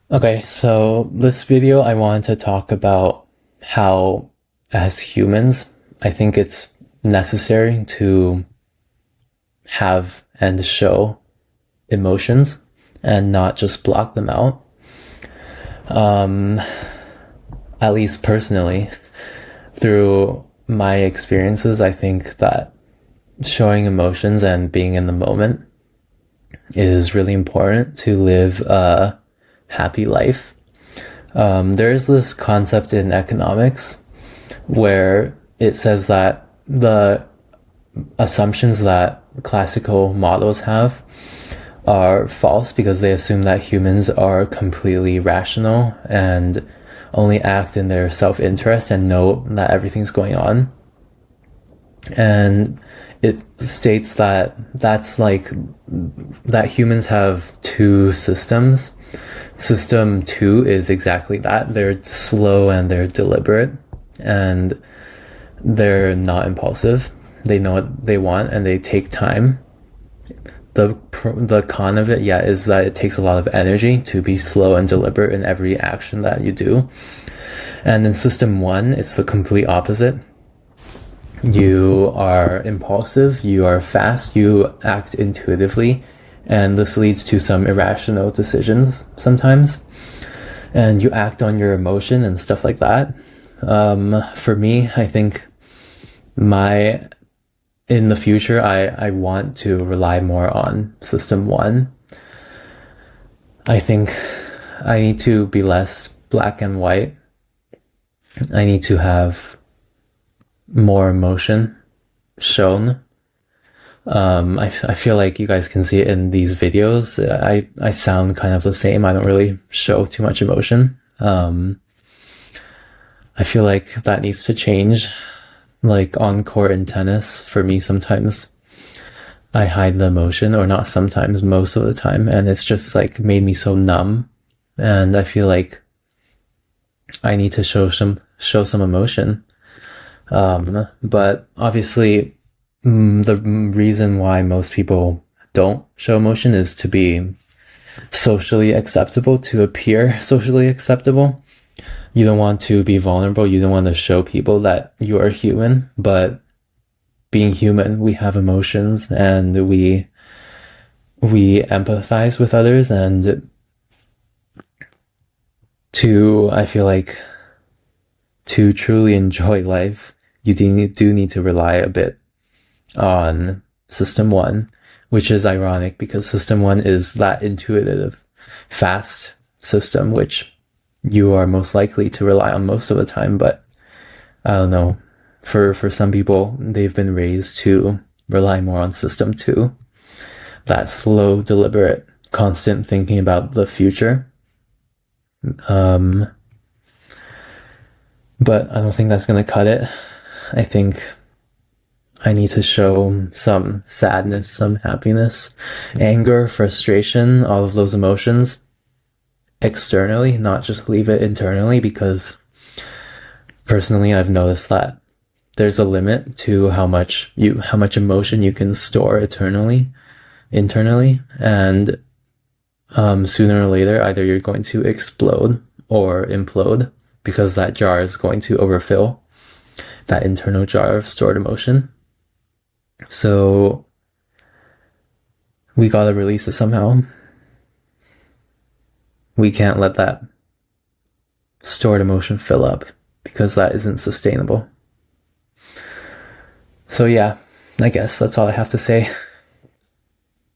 Okay, so this video I wanted to talk about how, as humans, I think it's necessary to have and show emotions and not just block them out. At least personally, through my experiences, I think that showing emotions and being in the moment is really important to live a happy life. There's this concept in economics where it says that the assumptions that classical models have are false because they assume that humans are completely rational and only act in their self-interest and know that everything's going on. And it states that that humans have two systems. System two is exactly that. They're slow and they're deliberate and they're not impulsive. They know what they want and they take time. The con of it, yeah, is that it takes a lot of energy to be slow and deliberate in every action that you do. And in system one, it's the complete opposite. You are impulsive, you are fast, you act intuitively, and this leads to some irrational decisions sometimes. And you act on your emotion and stuff like that. For me, I think in the future, I want to rely more on system one. I think I need to be less black and white. I need to have more emotion shown. I feel like you guys can see it in these videos. I sound kind of the same. I don't really show too much emotion. I feel like that needs to change. Like on court in tennis, for me, sometimes I hide the emotion, or not sometimes, most of the time, and it's just like made me so numb. And I feel like I need to show some emotion. But obviously, the reason why most people don't show emotion is to be socially acceptable, to appear socially acceptable. You don't want to be vulnerable. You don't want to show people that you are human, but being human, we have emotions and we empathize with others. And I feel like to truly enjoy life, you do need to rely a bit on system one, which is ironic because system one is that intuitive, fast system, which you are most likely to rely on most of the time. But I don't know, for some people, they've been raised to rely more on system two, that slow, deliberate, constant thinking about the future. But I don't think that's going to cut it. I think I need to show some sadness, some happiness, anger, frustration, all of those emotions externally, not just leave it internally, because personally I've noticed that there's a limit to how much emotion you can store internally, and sooner or later either you're going to explode or implode, because that jar is going to overfill, that internal jar of stored emotion. So we gotta release it somehow. We can't let that stored emotion fill up, because that isn't sustainable. So yeah, I guess that's all I have to say.